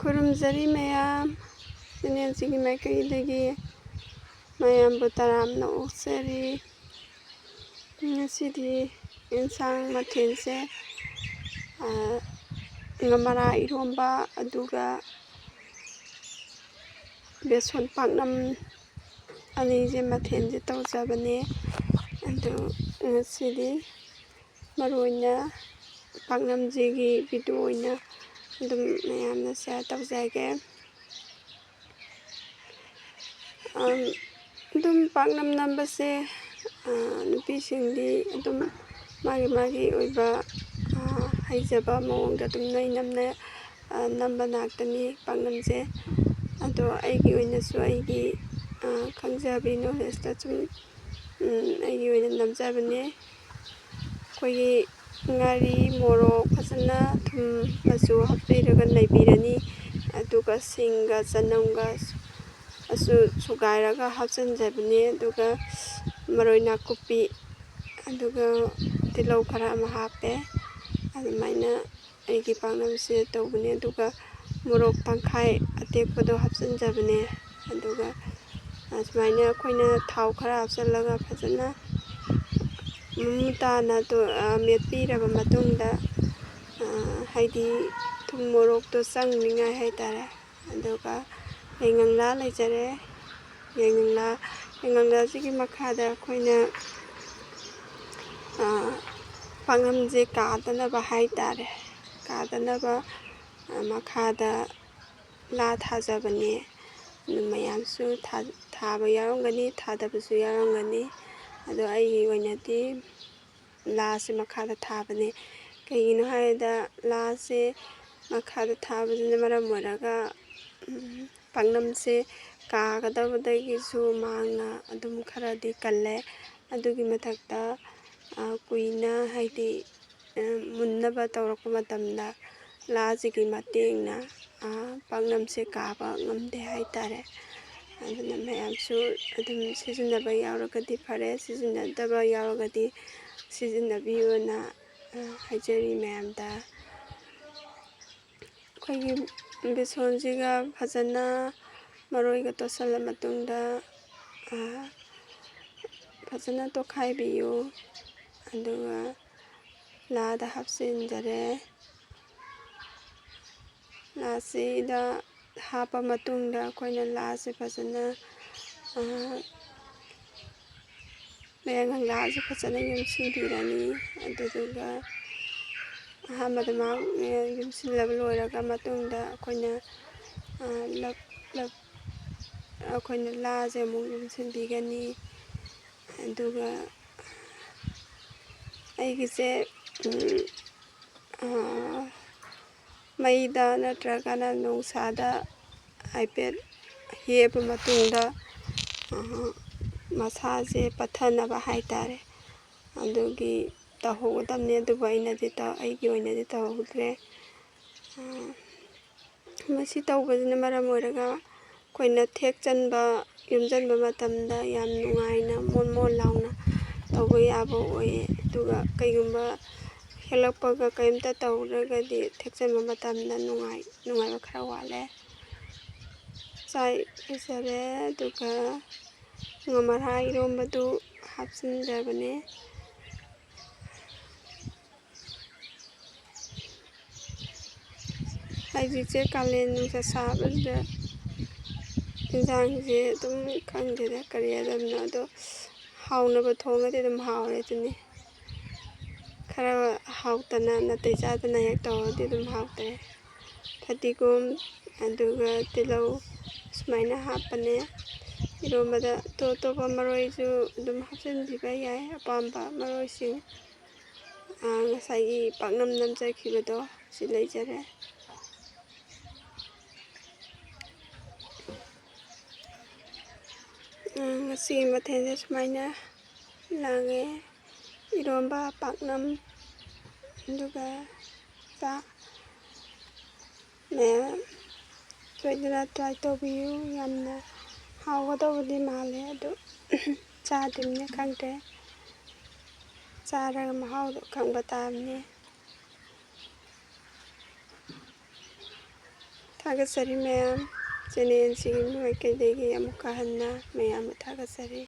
ꯈꯨꯔꯨꯝꯖꯔꯤ ꯃꯌꯥꯝ ꯆꯦꯅꯦꯜꯁꯤꯒꯤ ꯃꯥꯏꯀꯩꯗꯒꯤ ꯃꯌꯥꯝꯕꯨ ꯇꯔꯥꯝꯅ ꯑꯣꯛꯆꯔꯤ꯫ ꯉꯁꯤꯗꯤ ꯌꯦꯟꯁꯥꯡ ꯃꯊꯦꯜꯁꯦ ꯉꯃꯔꯥ ꯏꯔꯣꯝꯕ ꯑꯗꯨꯒ ꯕꯦꯁꯣꯟ ꯄꯥꯛꯅꯝ ꯑꯅꯤꯁꯦ ꯃꯊꯦꯜꯁꯦ ꯇꯧꯖꯕꯅꯦ꯫ ꯑꯗꯨ ꯉꯁꯤꯗꯤ ꯃꯔꯨ ꯑꯣꯏꯅ ꯄꯥꯛꯅꯝꯁꯤꯒꯤ ꯚꯤꯗꯤꯑꯣ ꯑꯣꯏꯅ ꯑꯗꯨꯝ ꯃꯌꯥꯝꯅ ꯁꯤꯌꯥꯔ ꯇꯧꯖꯒꯦ꯫ ꯑꯗꯨꯝ ꯄꯥꯛꯅꯝ ꯅꯝꯕꯁꯦ ꯅꯨꯄꯤꯁꯤꯡꯗꯤ ꯑꯗꯨꯝ ꯃꯥꯒꯤ ꯑꯣꯏꯕ ꯍꯩꯖꯕ ꯃꯑꯣꯡꯗ ꯑꯗꯨꯝ ꯅꯝꯕ ꯉꯥꯛꯇꯅꯤ ꯄꯥꯛꯅꯝꯁꯦ꯫ ꯑꯗꯣ ꯑꯩꯒꯤ ꯑꯣꯏꯅꯁꯨ ꯑꯩꯒꯤ ꯈꯪꯖꯕꯤ ꯅꯣꯂꯦꯖꯇ ꯁꯨꯝ ꯑꯩꯒꯤ ꯑꯣꯏꯅ ꯅꯝꯖꯕꯅꯦ꯫ ꯑꯩꯈꯣꯏꯒꯤ ꯉꯥꯔꯤ ꯃꯣꯔꯣꯛ ꯐꯖꯅ ꯊꯨꯝ ꯃꯆꯨ ꯍꯥꯞꯄꯤꯔꯒ ꯅꯩꯕꯤꯔꯅꯤ꯫ ꯑꯗꯨꯒ ꯁꯤꯡꯒ ꯆꯅꯝꯒ ꯁꯨꯒꯥꯏꯔꯒ ꯍꯥꯞꯆꯤꯟꯖꯕꯅꯦ꯫ ꯑꯗꯨꯒ ꯃꯔꯣꯏ ꯅꯥꯀꯨꯞꯄꯤ ꯑꯗꯨꯒ ꯇꯤꯜꯍꯧ ꯈꯔ ꯑꯃ ꯍꯥꯞꯄꯦ꯫ ꯑꯗꯨꯃꯥꯏꯅ ꯑꯩꯒꯤ ꯄꯥꯛꯅꯝꯁꯦ ꯇꯧꯕꯅꯦ꯫ ꯑꯗꯨꯒ ꯃꯣꯔꯣꯛ ꯇꯪꯈꯥꯏ ꯑꯇꯦꯛꯄꯗꯣ ꯍꯥꯞꯆꯤꯟꯖꯕꯅꯦ꯫ ꯑꯗꯨꯒ ꯁꯨꯃꯥꯏꯅ ꯑꯩꯈꯣꯏꯅ ꯊꯥꯎ ꯈꯔ ꯍꯥꯞꯆꯤꯜꯂꯒ ꯐꯖꯅ ꯃꯃꯨꯠ ꯇꯥꯅ ꯃꯦꯠꯄꯤꯔꯕ ꯃꯇꯨꯡꯗ ꯍꯥꯏꯗꯤ ꯊꯨꯝ ꯃꯣꯔꯣꯛꯇꯣ ꯆꯪꯅꯤꯡꯉꯥꯏ ꯍꯥꯏꯇꯥꯔꯦ꯫ ꯑꯗꯨꯒ ꯌꯥꯏꯉꯪꯂꯥ ꯂꯩꯖꯔꯦ꯫ ꯌꯥꯏꯉꯪꯂꯥꯁꯤꯒꯤ ꯃꯈꯥꯗ ꯑꯩꯈꯣꯏꯅ ꯄꯥꯛꯅꯝꯁꯦ ꯀꯥꯗꯅꯕ ꯍꯥꯏꯇꯥꯔꯦ, ꯀꯥꯗꯅꯕ ꯃꯈꯥꯗ ꯂꯥ ꯊꯥꯖꯕꯅꯦ꯫ ꯑꯗꯨ ꯃꯌꯥꯝꯁꯨ ꯊꯥꯕ ꯌꯥꯎꯔꯝꯒꯅꯤ, ꯊꯥꯗꯕꯁꯨ ꯌꯥꯎꯔꯝꯒꯅꯤ꯫ ꯑꯗꯣ ꯑꯩꯒꯤ ꯑꯣꯏꯅꯗꯤ ꯂꯥꯁꯦ ꯃꯈꯥꯗ ꯊꯥꯕꯅꯦ꯫ ꯀꯩꯒꯤꯅꯣ ꯍꯥꯏꯕꯗ ꯂꯥꯁꯦ ꯃꯈꯥꯗ ꯊꯥꯕꯁꯤꯅ ꯃꯔꯝ ꯑꯣꯏꯔꯒ ꯄꯥꯛꯅꯝꯁꯦ ꯀꯥꯒꯗꯕꯗꯒꯤꯁꯨ ꯃꯥꯡꯅ ꯑꯗꯨꯝ ꯈꯔꯗꯤ ꯀꯜꯂꯦ꯫ ꯑꯗꯨꯒꯤ ꯃꯊꯛꯇ ꯀꯨꯏꯅ ꯍꯥꯏꯗꯤ ꯃꯨꯟꯅꯕ ꯇꯧꯔꯛꯄ ꯃꯇꯝꯗ ꯂꯥꯁꯤꯒꯤ ꯃꯇꯦꯡꯅ ꯄꯥꯛꯅꯝꯁꯦ ꯀꯥꯕ ꯉꯝꯗꯦ ꯍꯥꯏꯇꯥꯔꯦ꯫ ꯑꯗꯨꯅ ꯃꯌꯥꯝꯁꯨ ꯑꯗꯨꯝ ꯁꯤꯖꯤꯟꯅꯕ ꯌꯥꯎꯔꯒꯗꯤ ꯐꯔꯦ, ꯁꯤꯖꯤꯟꯅꯗꯕ ꯌꯥꯎꯔꯒꯗꯤ ꯁꯤꯖꯤꯟꯅꯕꯤꯌꯨꯅ ꯍꯥꯏꯖꯔꯤ ꯃꯌꯥꯝꯗ꯫ ꯑꯩꯈꯣꯏꯒꯤ ꯕꯦꯁꯣꯟꯁꯤꯒ ꯐꯖꯅ ꯃꯔꯣꯏꯒ ꯇꯣꯠꯁꯤꯜꯂ ꯃꯇꯨꯡꯗ ꯐꯖꯅ ꯇꯣꯠꯈꯥꯏꯕꯤꯌꯨ꯫ ꯑꯗꯨꯒ ꯂꯥꯗ ꯍꯥꯞꯆꯤꯟꯖꯔꯦ꯫ ꯂꯥꯁꯤꯗ ꯍꯥꯞꯄ ꯃꯇꯨꯡꯗ ꯑꯩꯈꯣꯏꯅ ꯂꯥꯁꯦ ꯐꯖꯅ ꯌꯥꯏꯉꯪꯂꯥꯁꯦ ꯐꯖꯅ ꯌꯨꯡꯁꯤꯟꯕꯤꯔꯅꯤ꯫ ꯑꯗꯨꯗꯨꯒ ꯑꯍꯥꯟꯕꯗ ꯌꯨꯡꯁꯤꯜꯂꯕ ꯂꯣꯏꯔꯒ ꯃꯇꯨꯡꯗ ꯑꯩꯈꯣꯏꯅ ꯂꯥꯁꯦ ꯑꯃꯨꯛ ꯌꯨꯡꯁꯤꯟꯕꯤꯒꯅꯤ꯫ ꯑꯗꯨꯒ ꯑꯩꯒꯤꯁꯦ ꯃꯩꯗ ꯅꯠꯇ꯭ꯔꯒꯅ ꯅꯨꯡꯁꯥꯗ ꯍꯥꯏꯐꯦꯠ ꯍꯦꯛꯑꯕ ꯃꯇꯨꯡꯗ ꯃꯁꯥꯁꯦ ꯄꯠꯊꯅꯕ ꯍꯥꯏꯇꯥꯔꯦ ꯑꯗꯨꯒꯤ ꯇꯧꯍꯧꯒꯗꯕꯅꯤ꯫ ꯑꯗꯨꯕꯨ ꯑꯩꯒꯤ ꯑꯣꯏꯅꯗꯤ ꯇꯧꯍꯧꯗ꯭ꯔꯦ꯫ ꯃꯁꯤ ꯇꯧꯕꯁꯤꯅ ꯃꯔꯝ ꯑꯣꯏꯔꯒ ꯑꯩꯈꯣꯏꯅ ꯌꯣꯝꯁꯤꯟꯕ ꯃꯇꯝꯗ ꯌꯥꯝ ꯅꯨꯡꯉꯥꯏꯅ ꯃꯣꯟ ꯃꯣꯟ ꯂꯥꯎꯅ ꯇꯧꯕ ꯌꯥꯕ ꯑꯣꯏꯌꯦ꯫ ꯑꯗꯨꯒ ꯀꯩꯒꯨꯝꯕ ꯍꯦꯛꯂꯛꯄꯒ ꯀꯔꯤꯝꯇ ꯇꯧꯗ꯭ꯔꯒꯗꯤ ꯊꯦꯛꯆꯟꯕ ꯃꯇꯝꯗ ꯅꯨꯡꯉꯥꯏꯕ ꯈꯔ ꯋꯥꯠꯂꯦ꯫ ꯂꯣꯏꯖꯔꯦ꯫ ꯑꯗꯨꯒ ꯉꯃꯔꯥ ꯏꯔꯣꯝꯕꯗꯨ ꯍꯥꯞꯆꯤꯟꯖꯕꯅꯦ꯫ ꯍꯧꯖꯤꯛꯁꯦ ꯀꯥꯂꯦꯟ ꯅꯨꯡꯁꯥ ꯁꯥꯕꯁꯤꯗ ꯌꯦꯟꯁꯥꯡꯁꯦ ꯑꯗꯨꯝ ꯈꯪꯗꯦꯗ ꯀꯔꯤ ꯍꯥꯏꯗꯕꯅꯣ, ꯑꯗꯣ ꯍꯥꯎꯅꯕ ꯊꯣꯡꯉꯗꯤ ꯑꯗꯨꯝ ꯍꯥꯎꯔꯦ ꯑꯗꯨꯅꯤ꯫ ꯈꯔ ꯍꯥꯎꯇꯅ ꯅꯥꯇꯩ ꯆꯥꯗꯅ ꯍꯦꯛ ꯇꯧꯔꯗꯤ ꯑꯗꯨꯝ ꯍꯥꯎꯇ꯭ꯔꯦ꯫ ꯐꯗꯤꯒꯣꯝ ꯑꯗꯨꯒ ꯇꯤꯜꯍꯧ ꯁꯨꯃꯥꯏꯅ ꯍꯥꯞꯄꯅꯦ ꯏꯔꯣꯝꯕꯗ꯫ ꯑꯇꯣꯞ ꯑꯇꯣꯞꯄ ꯃꯔꯣꯏꯁꯨ ꯑꯗꯨꯝ ꯍꯥꯞꯆꯤꯟꯕꯤꯕ ꯌꯥꯏ, ꯑꯄꯥꯝꯕ ꯃꯔꯣꯏꯁꯤꯡ꯫ ꯉꯁꯥꯏꯒꯤ ꯄꯥꯛꯅꯝ ꯅꯝꯖꯈꯤꯕꯗꯣ ꯁꯤ ꯂꯩꯖꯔꯦ꯫ ꯉꯁꯤꯒꯤ ꯃꯊꯦꯜꯁꯦ ꯁꯨꯃꯥꯏꯅ ꯂꯥꯡꯉꯦ: ꯏꯔꯣꯝꯕ, ꯄꯥꯛꯅꯝ, ꯑꯗꯨꯒ ꯆꯥꯛ꯫ ꯃꯌꯥꯝ ꯁꯣꯏꯗꯅ ꯇ꯭ꯔꯥꯏ ꯇꯧꯕꯤꯌꯨ꯫ ꯌꯥꯝꯅ ꯍꯥꯎꯒꯗꯧꯕꯗꯤ ꯃꯥꯜꯂꯦ, ꯑꯗꯨ ꯆꯥꯗ꯭ꯔꯤꯕꯅꯤꯅ ꯈꯪꯗ꯭ꯔꯦ꯫ ꯆꯥꯔꯒ ꯃꯍꯥꯎꯗꯣ ꯈꯪꯕ ꯇꯥꯕꯅꯤ꯫ ꯊꯥꯒꯠꯆꯔꯤ ꯃꯌꯥꯝ ꯆꯦꯅꯦꯜꯁꯤꯒꯤ ꯃꯥꯏꯀꯩꯗꯒꯤ ꯑꯃꯨꯛꯀ ꯍꯟꯅ ꯃꯌꯥꯝꯕꯨ ꯊꯥꯒꯠꯆꯔꯤ